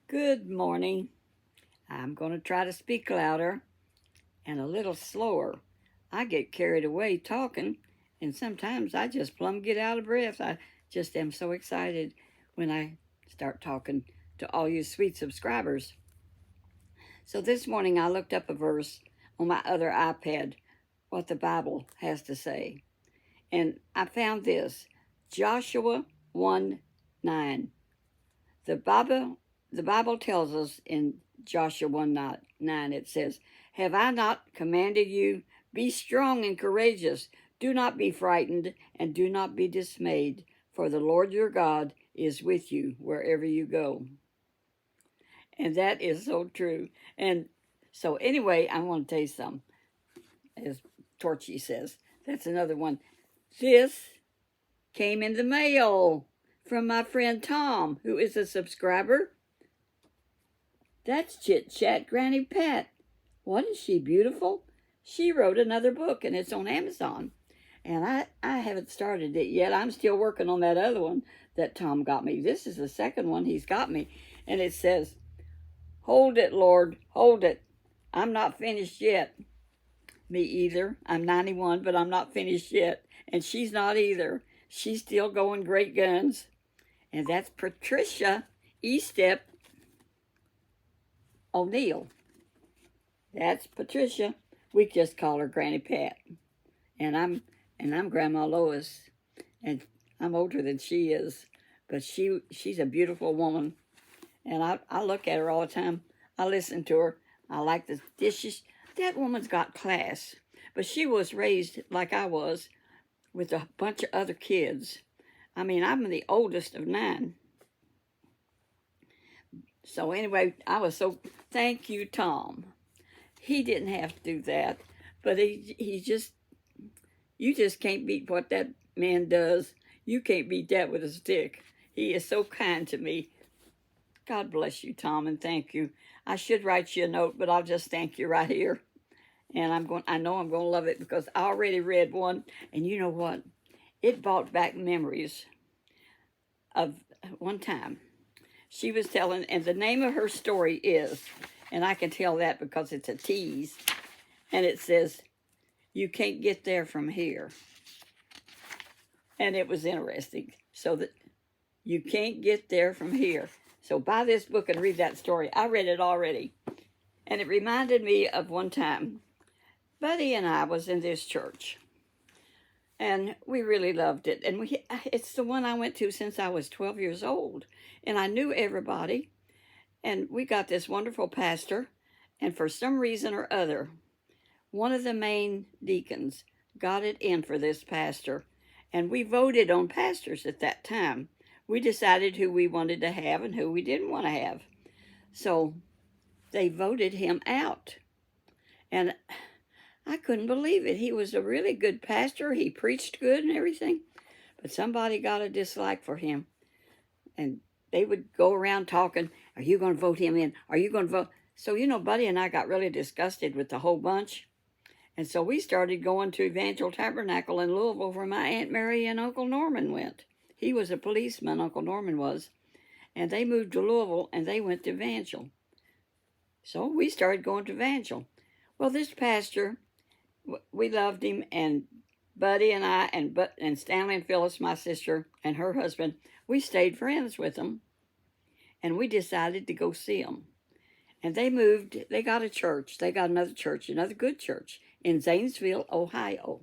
Good morning. I'm going to try to speak louder and a little slower. I get carried away talking, and sometimes I just plumb get out of breath. I just am so excited when I start talking to all you sweet subscribers. So this morning I looked up a verse on my other iPad, what the Bible has to say. And I found this Joshua 1:9. The Bible tells us in Joshua 1:9, it says, "Have I not commanded you? Be strong and courageous. Do not be frightened and do not be dismayed, for the Lord your God is with you wherever you go." And that is so true. And so anyway, I want to tell you something. As Torchy says, that's another one. This came in the mail from my friend Tom, who is a subscriber. That's Chit Chat Granny Pat. Wasn't she beautiful? She wrote another book, and it's on Amazon. And I haven't started it yet. I'm still working on that other one that Tom got me. This is the second one he's got me. And it says, "Hold it, Lord, hold it. I'm not finished yet." Me either. I'm 91, but I'm not finished yet. And she's not either. She's still going great guns. And that's Patricia Estep O'Neill. That's Patricia. We just call her Granny Pat. And I'm Grandma Lois. And I'm older than she is. But she's a beautiful woman. And I look at her all the time. I listen to her. I like the dishes. That woman's got class. But she was raised like I was, with a bunch of other kids. I mean, I'm the oldest of 9. So anyway, thank you, Tom. He didn't have to do that, but you just can't beat what that man does. You can't beat that with a stick. He is so kind to me. God bless you, Tom, and thank you. I should write you a note, but I'll just thank you right here. And I know I'm going to love it because I already read one, and you know what? It brought back memories of one time. She was telling, and the name of her story is, and I can tell that because it's a tease, and it says, "You can't get there from here." And it was interesting. So that you can't get there from here. So buy this book and read that story. I read it already. And it reminded me of one time. Buddy and I was in this church. And we really loved it. And it's the one I went to since I was 12 years old. And I knew everybody. And we got this wonderful pastor. And for some reason or other, one of the main deacons got it in for this pastor. And we voted on pastors at that time. We decided who we wanted to have and who we didn't want to have. So they voted him out. And I couldn't believe it. He was a really good pastor. He preached good and everything. But somebody got a dislike for him. And they would go around talking, "Are you going to vote him in? Are you going to vote?" So, Buddy and I got really disgusted with the whole bunch. And so we started going to Evangel Tabernacle in Louisville where my Aunt Mary and Uncle Norman went. He was a policeman, Uncle Norman was. And they moved to Louisville and they went to Evangel. So we started going to Evangel. Well, this pastor, we loved him, and Buddy and I and Stanley and Phyllis, my sister, and her husband, we stayed friends with them. And we decided to go see them. And they got a church. They got another church, another good church in Zanesville, Ohio.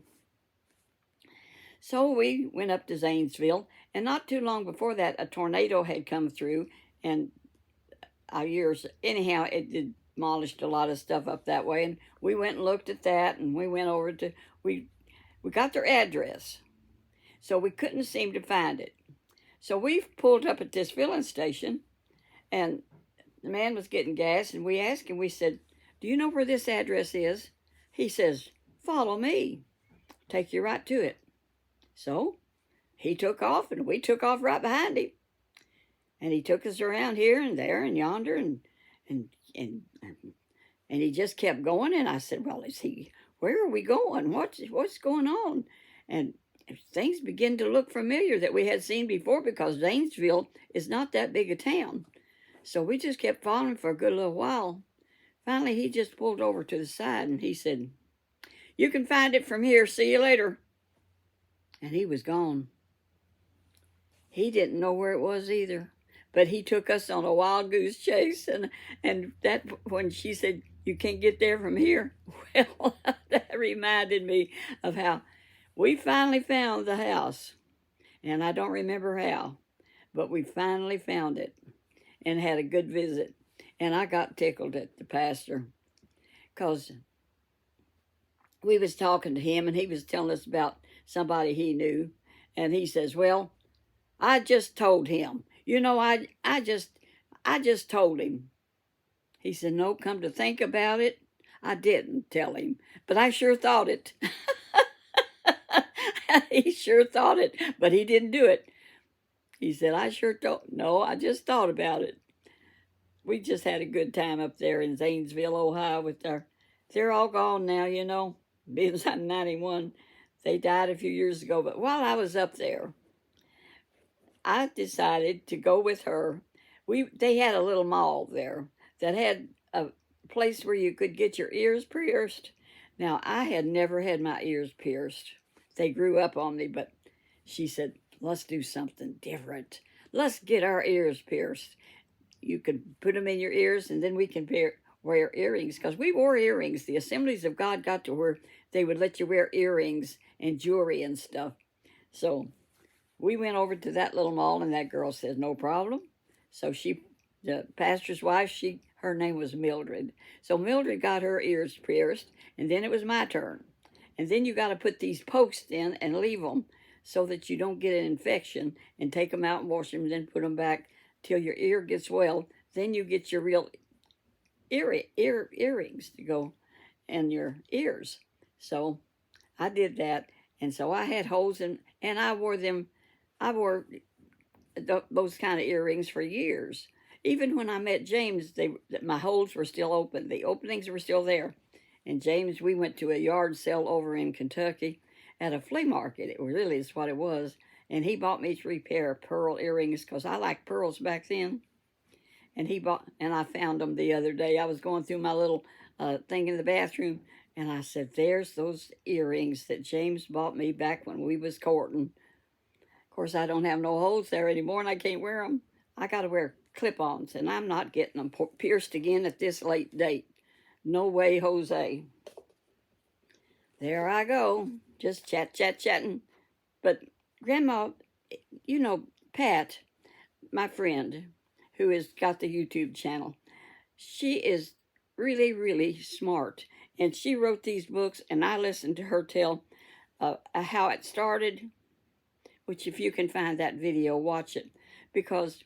So we went up to Zanesville, and not too long before that, a tornado had come through, and it demolished a lot of stuff up that way, and we went and looked at that, and we went over to, we got their address, so we couldn't seem to find it. So we pulled up at this filling station, and the man was getting gas, and we asked him, we said, "Do you know where this address is?" He says, "Follow me. Take you right to it." So he took off, and we took off right behind him. And he took us around here and there and yonder, and he just kept going. And I said, "Well, where are we going? What's going on?" And things began to look familiar that we had seen before, because Zanesville is not that big a town. So we just kept following for a good little while. Finally, he just pulled over to the side and he said, "You can find it from here. See you later." And he was gone. He didn't know where it was either. But he took us on a wild goose chase, and that when she said, "You can't get there from here," well, that reminded me of how we finally found the house. And I don't remember how, but we finally found it and had a good visit. And I got tickled at the pastor because we was talking to him and he was telling us about somebody he knew. And he says, "Well, I just told him. You know, I just told him." He said, "No, come to think about it, I didn't tell him, but I sure thought it." He sure thought it, but he didn't do it. He said, "I sure thought, no, I just thought about it." We just had a good time up there in Zanesville, Ohio with they're all gone now, you know, being 91. They died a few years ago, but while I was up there, I decided to go with her. They had a little mall there that had a place where you could get your ears pierced. Now, I had never had my ears pierced. They grew up on me, but she said, "Let's do something different. Let's get our ears pierced. You could put them in your ears, and then we can wear earrings." Because we wore earrings. The Assemblies of God got to where they would let you wear earrings and jewelry and stuff. So we went over to that little mall, and that girl says, "No problem." So the pastor's wife, her name was Mildred. So Mildred got her ears pierced, and then it was my turn. And then you got to put these posts in and leave them so that you don't get an infection, and take them out and wash them, and then put them back till your ear gets well. Then you get your real earrings to go in your ears. So I did that, and so I had holes in, and I wore them. I wore those kind of earrings for years. Even when I met James, my holes were still open. The openings were still there. And James, we went to a yard sale over in Kentucky at a flea market. It really is what it was. And he bought me 3 pair of pearl earrings because I liked pearls back then. And I found them the other day. I was going through my little thing in the bathroom, and I said, "There's those earrings that James bought me back when we was courting." Of course, I don't have no holes there anymore, and I can't wear them. I got to wear clip-ons, and I'm not getting them pierced again at this late date. No way, Jose. There I go, just chatting. But Grandma, you know, Pat, my friend, who has got the YouTube channel, she is really, really smart. And she wrote these books, and I listened to her tell how it started, which if you can find that video, watch it. Because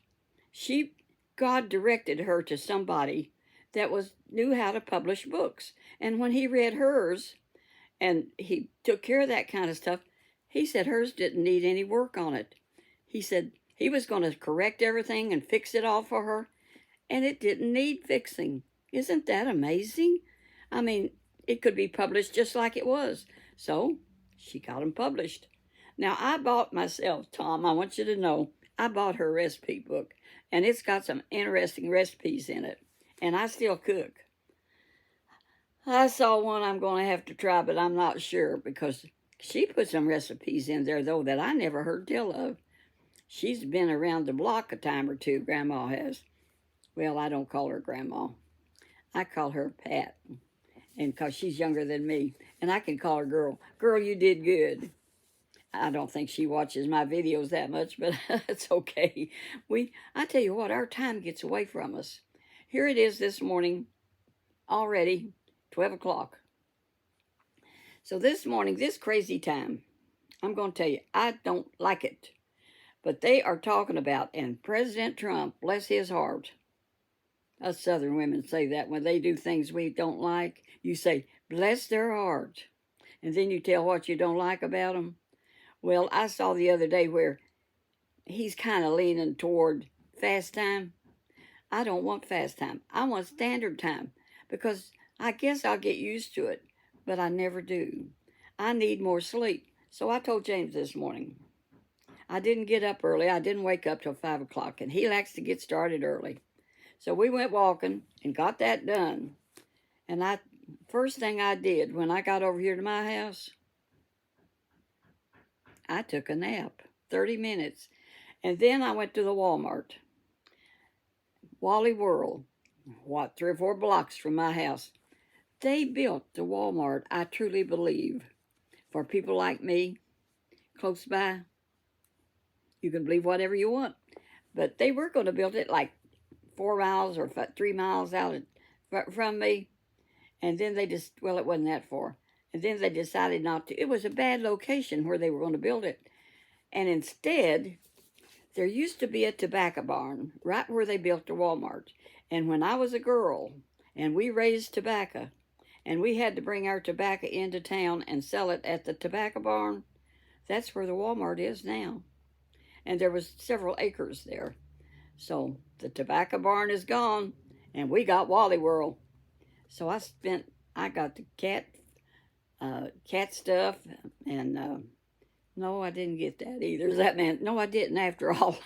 God directed her to somebody that knew how to publish books. And when he read hers, and he took care of that kind of stuff, he said hers didn't need any work on it. He said he was going to correct everything and fix it all for her, and it didn't need fixing. Isn't that amazing? I mean, it could be published just like it was. So she got them published. Now, I bought myself, Tom, I want you to know, I bought her recipe book, and it's got some interesting recipes in it, and I still cook. I saw one I'm going to have to try, but I'm not sure, because she put some recipes in there, though, that I never heard tell of. She's been around the block a time or two, Grandma has. Well, I don't call her Grandma. I call her Pat, and because she's younger than me, and I can call her Girl. Girl, you did good. I don't think she watches my videos that much, but it's okay. I tell you what, our time gets away from us. Here it is this morning, already 12 o'clock. So this morning, this crazy time, I'm going to tell you, I don't like it. But they are talking about, and President Trump, bless his heart. Us Southern women say that when they do things we don't like. You say, "Bless their heart." And then you tell what you don't like about them. Well, I saw the other day where he's kind of leaning toward fast time. I don't want fast time. I want standard time, because I guess I'll get used to it, but I never do. I need more sleep. So I told James this morning, I didn't get up early. I didn't wake up till 5 o'clock, and he likes to get started early. So we went walking and got that done. And first thing I did when I got over here to my house, I took a nap, 30 minutes. And then I went to the Walmart, Wally World, 3 or 4 blocks from my house. They built the Walmart, I truly believe, for people like me, close by. You can believe whatever you want. But they were going to build it like 4 miles or 3 miles out from me. And then they just, well, it wasn't that far. And then they decided not to. It was a bad location where they were going to build it. And instead, there used to be a tobacco barn right where they built the Walmart. And when I was a girl and we raised tobacco and we had to bring our tobacco into town and sell it at the tobacco barn, that's where the Walmart is now. And there was several acres there. So the tobacco barn is gone and we got Wally World. So I got the cat stuff, and no, I didn't get that either. That man, no, I didn't after all.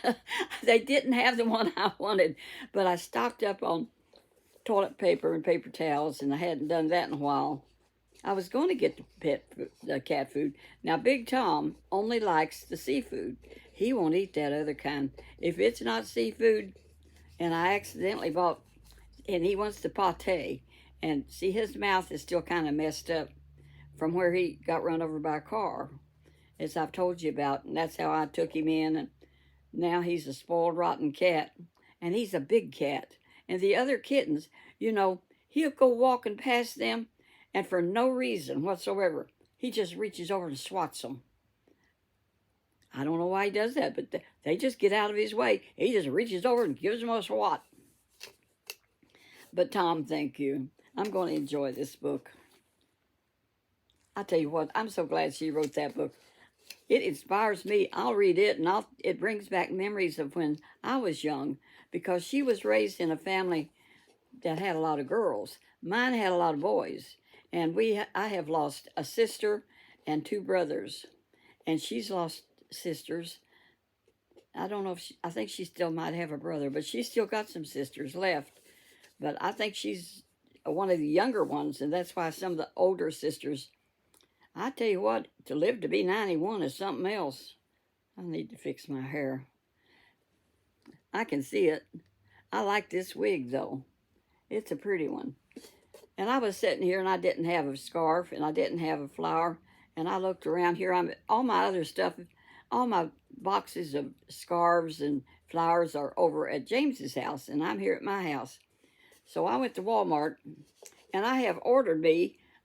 They didn't have the one I wanted, but I stocked up on toilet paper and paper towels, and I hadn't done that in a while. I was going to get the cat food. Now, Big Tom only likes the seafood. He won't eat that other kind. If it's not seafood, and I accidentally bought, and he wants the pate, and see, his mouth is still kind of messed up from where he got run over by a car, as I've told you about, and that's how I took him in, and now he's a spoiled, rotten cat, and he's a big cat. And the other kittens, he'll go walking past them, and for no reason whatsoever, he just reaches over and swats them. I don't know why he does that, but they just get out of his way. He just reaches over and gives them a swat. But Tom, thank you. I'm going to enjoy this book. I'll tell you what, I'm so glad she wrote that book. It inspires me. I'll read it, and it brings back memories of when I was young, because she was raised in a family that had a lot of girls. Mine had a lot of boys, and I have lost a sister and 2 brothers, and she's lost sisters. I don't know if I think she still might have a brother, but she's still got some sisters left. But I think she's one of the younger ones, and that's why some of the older sisters, I tell you what, to live to be 91 is something else. I need to fix my hair. I can see it. I like this wig, though. It's a pretty one. And I was sitting here, and I didn't have a scarf, and I didn't have a flower, and I looked around here. All my other stuff, all my boxes of scarves and flowers are over at James's house, and I'm here at my house. So I went to Walmart, and I have ordered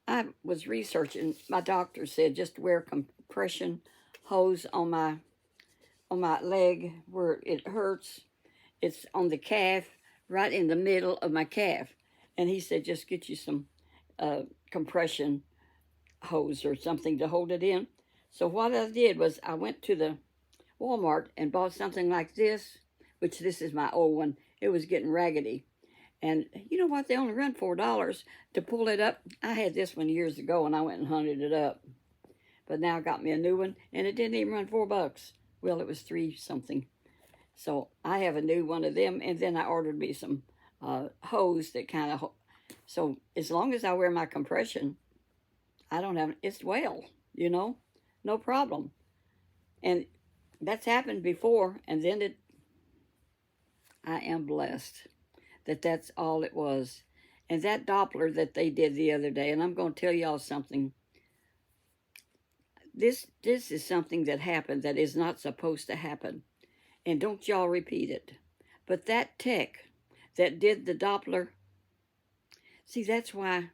I was researching. My doctor said just to wear compression hose on my leg where it hurts. It's on the calf, right in the middle of my calf. And he said just get you some compression hose or something to hold it in. So what I did was I went to the Walmart and bought something like this, which this is my old one. It was getting raggedy. And you know what? They only run $4 to pull it up. I had this one years ago, and I went and hunted it up. But now I got me a new one, and it didn't even run $4. Well, it was 3 something. So I have a new one of them, and then I ordered me some hose that kind of... So as long as I wear my compression, I don't have... It's well, no problem. And that's happened before, and then I am blessed that's all it was. And that Doppler that they did the other day, and I'm going to tell y'all something. This is something that happened that is not supposed to happen. And don't y'all repeat it. But that tech that did the Doppler, see, that's why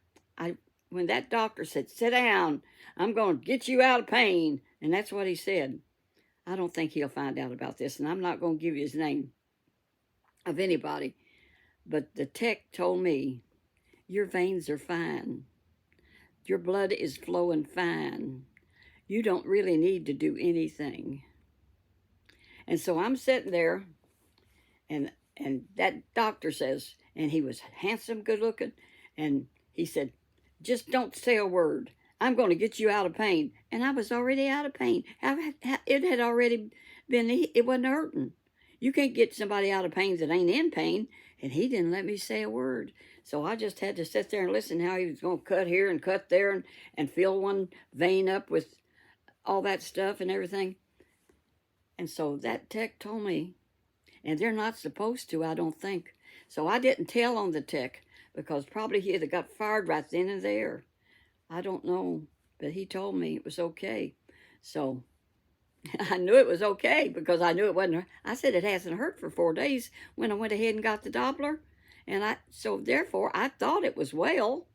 when that doctor said, sit down, I'm going to get you out of pain, and that's what he said, I don't think he'll find out about this, and I'm not going to give you his name of anybody. But the tech told me, your veins are fine. Your blood is flowing fine. You don't really need to do anything. And so I'm sitting there, and that doctor says, and he was handsome, good looking, and he said, just don't say a word. I'm going to get you out of pain. And I was already out of pain. It had already been, it wasn't hurting. You can't get somebody out of pain that ain't in pain. And he didn't let me say a word. So I just had to sit there and listen how he was going to cut here and cut there and fill one vein up with all that stuff and everything. And so that tech told me, and they're not supposed to, I don't think. So I didn't tell on the tech because probably he'd have got fired right then and there. I don't know, but he told me it was okay. So I knew it was okay because I knew it wasn't. I said it hasn't hurt for 4 days when I went ahead and got the Doppler. And so therefore I thought it was well.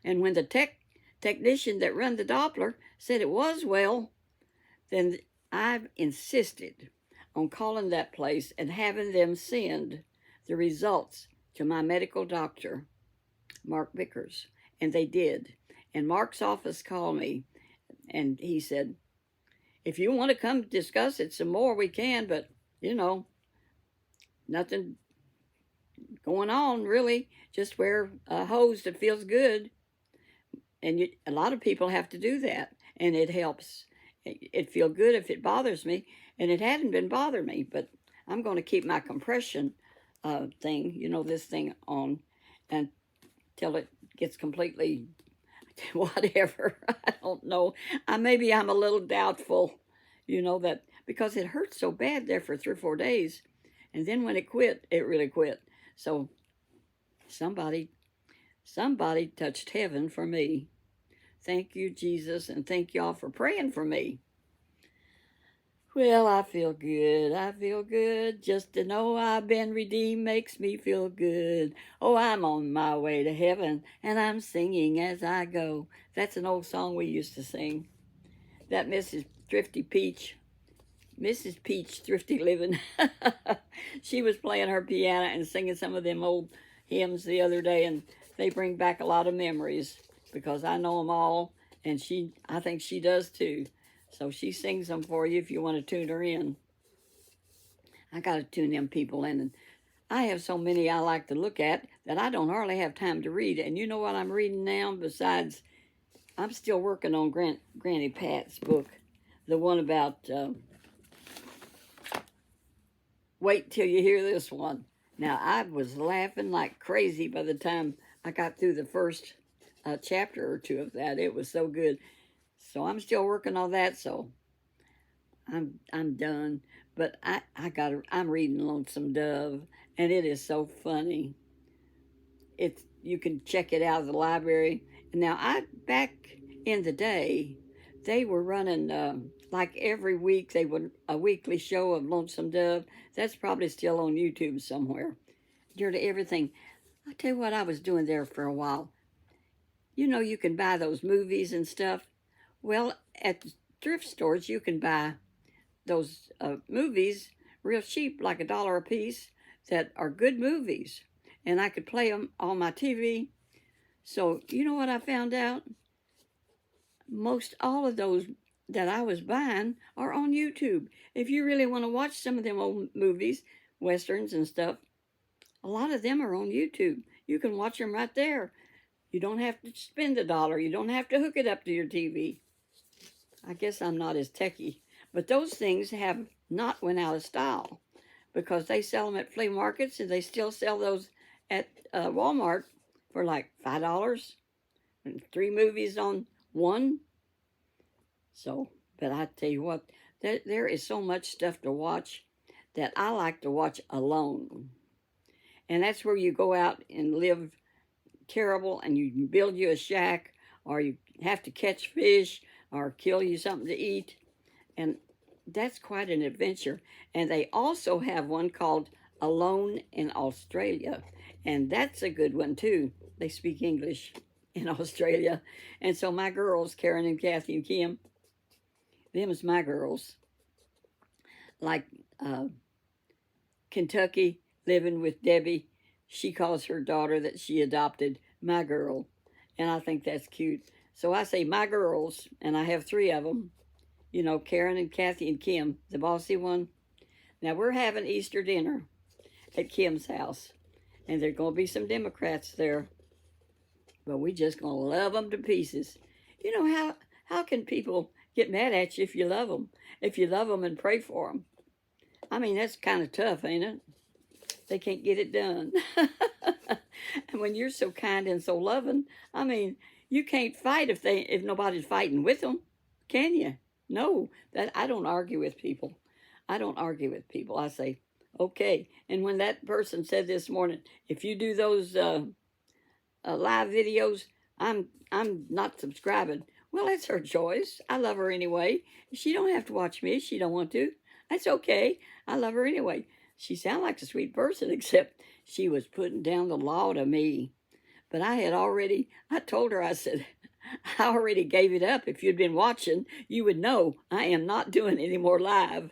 And when the technician that run the Doppler said it was well, then I've insisted on calling that place and having them send the results to my medical doctor, Mark Vickers. And they did. And Mark's office called me and he said, if you want to come discuss it some more, we can, but, nothing going on, really. Just wear a hose that feels good. And a lot of people have to do that, and it helps. It feels good if it bothers me, and it hadn't been bothering me, but I'm going to keep my compression thing, this thing on until it gets completely whatever. I don't know. Maybe I'm a little doubtful, that because it hurt so bad there for 3 or 4 days. And then when it quit, it really quit. So somebody touched heaven for me. Thank you, Jesus, and thank y'all for praying for me. Well, I feel good. I feel good. Just to know I've been redeemed makes me feel good. Oh, I'm on my way to heaven, and I'm singing as I go. That's an old song we used to sing. That Mrs. Peach Thrifty Living, she was playing her piano and singing some of them old hymns the other day, and they bring back a lot of memories because I know them all, and I think she does too. So she sings them for you if you want to tune her in. I got to tune them people in. And I have so many I like to look at that I don't hardly have time to read. And you know what I'm reading now? Besides, I'm still working on Granny Pat's book. The one about, wait till you hear this one. Now, I was laughing like crazy by the time I got through the first chapter or two of that. It was so good. So I'm still working on that, so I'm done. But I'm reading Lonesome Dove, and it is so funny. You can check it out of the library. And now back in the day, they were running like every week they would a weekly show of Lonesome Dove. That's probably still on YouTube somewhere. Nearly everything. I tell you what I was doing there for a while. You can buy those movies and stuff. Well, at the thrift stores, you can buy those movies real cheap, like $1 a piece, that are good movies. And I could play them on my TV. So, you know what I found out? Most all of those that I was buying are on YouTube. If you really want to watch some of them old movies, westerns and stuff, a lot of them are on YouTube. You can watch them right there. You don't have to spend $1. You don't have to hook it up to your TV. I guess I'm not as techie. But those things have not went out of style because they sell them at flea markets and they still sell those at Walmart for like $5 and 3 movies on one. So, but I tell you what, there is so much stuff to watch that I like to watch alone. And that's where you go out and live terrible and you build you a shack, or you have to catch fish or kill you something to eat. And that's quite an adventure. And they also have one called Alone in Australia. And that's a good one too. They speak English in Australia. And so my girls, Karen and Kathy and Kim, them is my girls. Like Kentucky, living with Debbie, she calls her daughter that she adopted my girl. And I think that's cute. So I say my girls, and I have 3 of them. Karen and Kathy and Kim, the bossy one. Now we're having Easter dinner at Kim's house. And there's going to be some Democrats there. But we just going to love them to pieces. How can people get mad at you if you love them? If you love them and pray for them. I mean, that's kind of tough, ain't it? They can't get it done. And when you're so kind and so loving, I mean, you can't fight if nobody's fighting with them, can you? No, that I don't argue with people. I don't argue with people. I say, okay. And when that person said this morning, if you do those live videos, I'm not subscribing. Well, that's her choice. I love her anyway. She don't have to watch me if she don't want to. That's okay. I love her anyway. She sounded like a sweet person, except she was putting down the law to me. But I told her, I said, I already gave it up. If you'd been watching, you would know I am not doing any more live.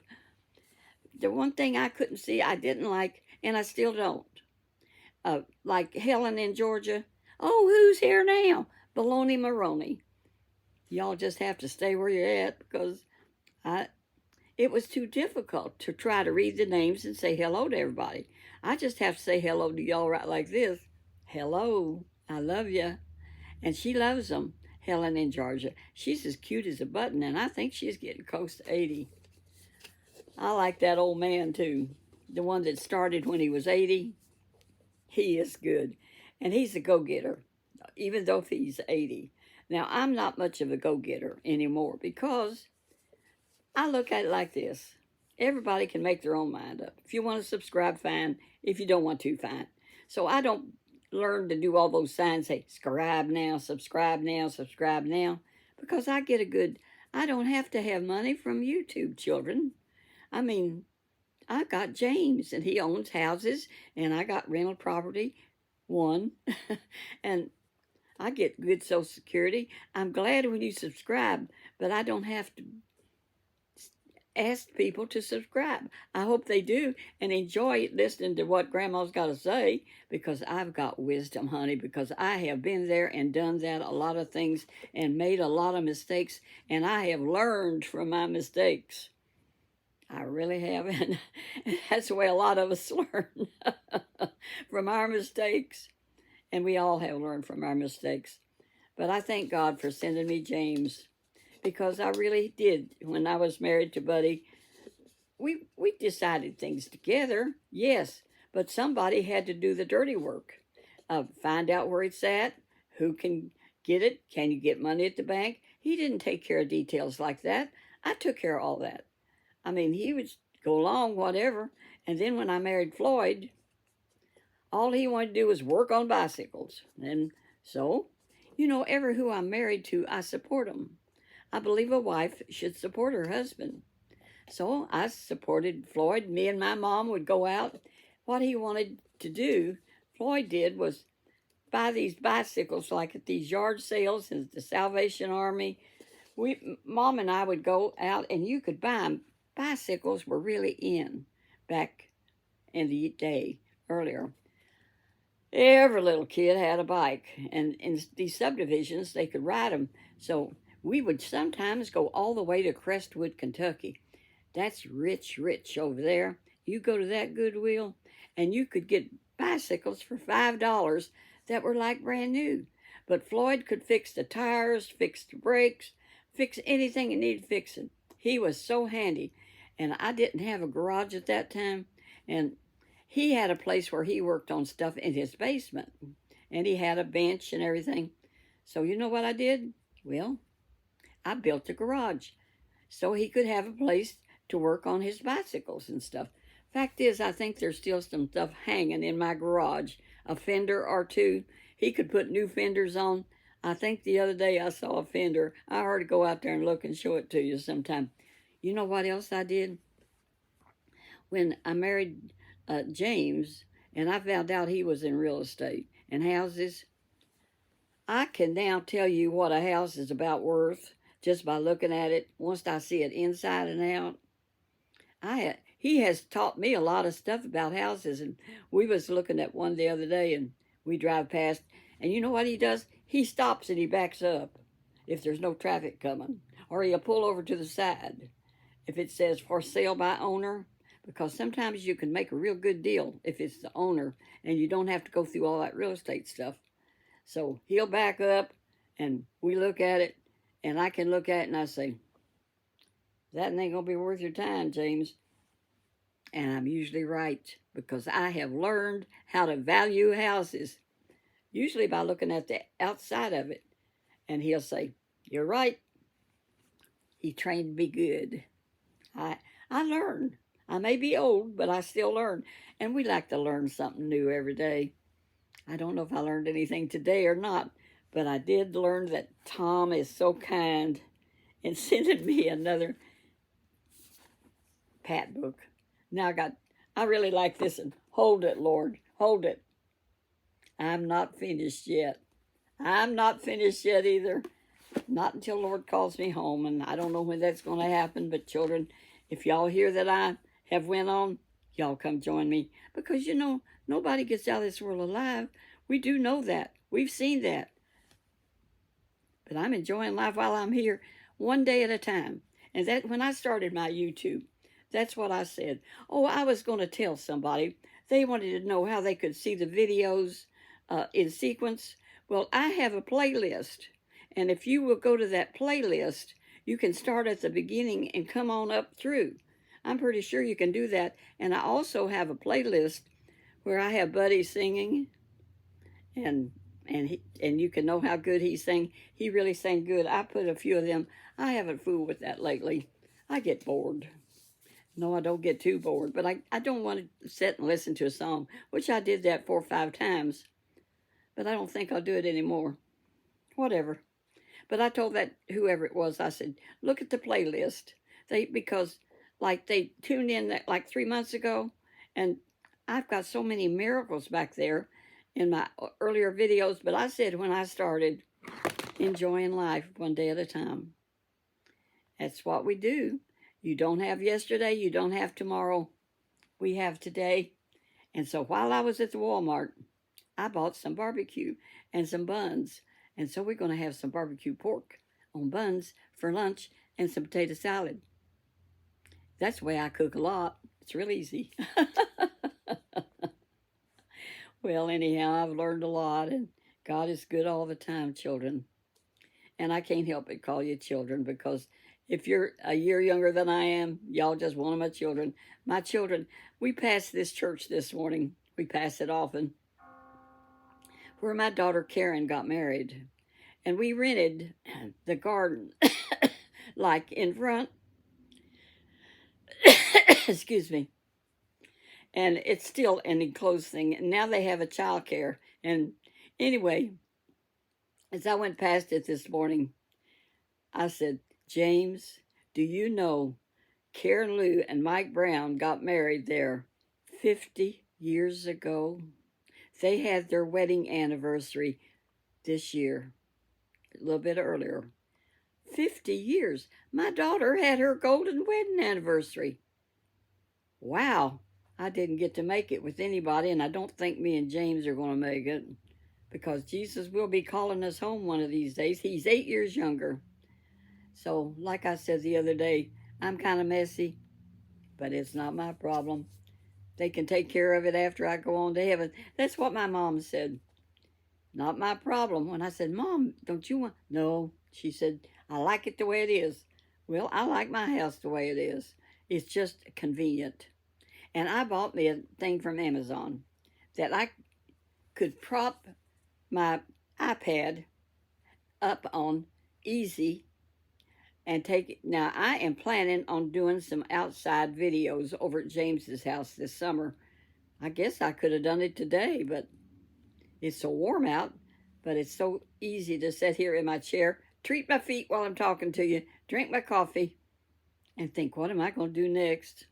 The one thing I couldn't see, I didn't like, and I still don't. Like Helen in Georgia. Oh, who's here now? Baloney Maroney. Y'all just have to stay where you're at because it was too difficult to try to read the names and say hello to everybody. I just have to say hello to y'all right like this. Hello, I love you. And she loves them, Helen in Georgia. She's as cute as a button, and I think she's getting close to 80. I like that old man, too. The one that started when he was 80. He is good. And he's a go-getter, even though he's 80. Now, I'm not much of a go-getter anymore because I look at it like this. Everybody can make their own mind up. If you want to subscribe, fine. If you don't want to, fine. So I don't learn to do all those signs, say, subscribe now, subscribe now, subscribe now, because I don't have to have money from YouTube, children. I mean, I got James, and he owns houses, and I got rental property, one, and I get good Social Security. I'm glad when you subscribe, but I don't have to ask people to subscribe. I hope they do and enjoy listening to what Grandma's got to say, because I've got wisdom, honey, because I have been there and done that, a lot of things, and made a lot of mistakes, and I have learned from my mistakes. I really have, and that's the way a lot of us learn from our mistakes, and we all have learned from our mistakes. But I thank God for sending me James, because I really did. When I was married to Buddy, we decided things together, yes, but somebody had to do the dirty work. Find out where it's at, who can get it, can you get money at the bank? He didn't take care of details like that. I took care of all that. I mean, he would go along, whatever. And then when I married Floyd, all he wanted to do was work on bicycles. And so, ever who I'm married to, I support him. I believe a wife should support her husband. So I supported Floyd. Me and my mom would go out. What he wanted to do, Floyd did, was buy these bicycles like at these yard sales and the Salvation Army. Mom and I would go out, and you could buy them. Bicycles were really in back in the day earlier. Every little kid had a bike, and in these subdivisions, they could ride them. So we would sometimes go all the way to Crestwood, Kentucky. That's rich over there. You go to that Goodwill, and you could get bicycles for $5 that were like brand new. But Floyd could fix the tires, fix the brakes, fix anything it needed fixing. He was so handy. And I didn't have a garage at that time. And he had a place where he worked on stuff in his basement. And he had a bench and everything. So you know what I did? Well, I built a garage so he could have a place to work on his bicycles and stuff. Fact is, I think there's still some stuff hanging in my garage, a fender or two. He could put new fenders on. I think the other day I saw a fender. I ought to go out there and look and show it to you sometime. You know what else I did? When I married James, and I found out he was in real estate and houses, I can now tell you what a house is about worth just by looking at it. Once I see it inside and out, he has taught me a lot of stuff about houses. And we was looking at one the other day, and we drive past, and you know what he does? He stops and he backs up if there's no traffic coming, or he'll pull over to the side if it says for sale by owner, because sometimes you can make a real good deal if it's the owner and you don't have to go through all that real estate stuff. So he'll back up and we look at it, and I can look at it and I say, that ain't gonna be worth your time, James. And I'm usually right. because I have learned how to value houses, usually by looking at the outside of it. And he'll say, "You're right. He trained me good." I learn. I may be old, but I still learn. And we like to learn something new every day. I don't know if I learned anything today or not, but I did learn that Tom is so kind and sending me another Pat book. Now I really like this one. Hold it, Lord. Hold it. I'm not finished yet. I'm not finished yet either. Not until Lord calls me home, and I don't know when that's going to happen. But children, if y'all hear that I have went on, y'all come join me, because nobody gets out of this world alive. We do know that. We've seen that. But I'm enjoying life while I'm here, one day at a time. And that when I started my YouTube, that's what I said. Oh, I was going to tell somebody. They wanted to know how they could see the videos in sequence. Well, I have a playlist. And if you will go to that playlist, you can start at the beginning and come on up through. I'm pretty sure you can do that. And I also have a playlist where I have Buddy singing, and you can know how good he sang. He really sang good. I put a few of them. I haven't fooled with that lately. I get bored. No, I don't get too bored, but I don't want to sit and listen to a song, which I did that 4 or 5 times. But I don't think I'll do it anymore. Whatever. But I told that whoever it was, I said, look at the playlist. Because they tuned in like 3 months ago, and I've got so many miracles back there in my earlier videos. But I said when I started, enjoying life one day at a time. That's what we do. You don't have yesterday, you don't have tomorrow. We have today. And so while I was at the Walmart, I bought some barbecue and some buns. And so we're going to have some barbecue pork on buns for lunch and some potato salad. That's the way I cook a lot. It's real easy. Well, anyhow, I've learned a lot, and God is good all the time, children. And I can't help but call you children, because if you're a year younger than I am, y'all just one of my children. My children, we passed this church this morning. We pass it often, where my daughter Karen got married. And we rented the garden, like in front. Excuse me. And it's still an enclosed thing. And now they have a child care. And anyway, as I went past it this morning, I said, James, do you know Karen Lou and Mike Brown got married there 50 years ago? They had their wedding anniversary this year, a little bit earlier. 50 years. My daughter had her golden wedding anniversary. Wow. I didn't get to make it with anybody, and I don't think me and James are going to make it, because Jesus will be calling us home one of these days. He's 8 years younger. So, like I said the other day, I'm kind of messy, but it's not my problem. They can take care of it after I go on to heaven. That's what my mom said. Not my problem. When I said, Mom, don't you want... No, she said, I like it the way it is. Well, I like my house the way it is. It's just convenient. And I bought me a thing from Amazon that I could prop my iPad up on easy and take it. Now, I am planning on doing some outside videos over at James's house this summer. I guess I could have done it today, but it's so warm out. But it's so easy to sit here in my chair, treat my feet while I'm talking to you, drink my coffee, and think, what am I going to do next?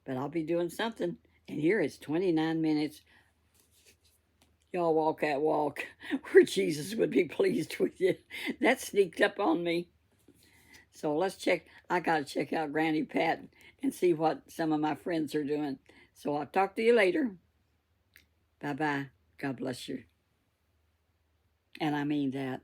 But I'll be doing something. And here it's 29 minutes. Y'all walk that walk where Jesus would be pleased with you. That sneaked up on me. So let's check. I got to check out Granny Pat and see what some of my friends are doing. So I'll talk to you later. Bye-bye. God bless you. And I mean that.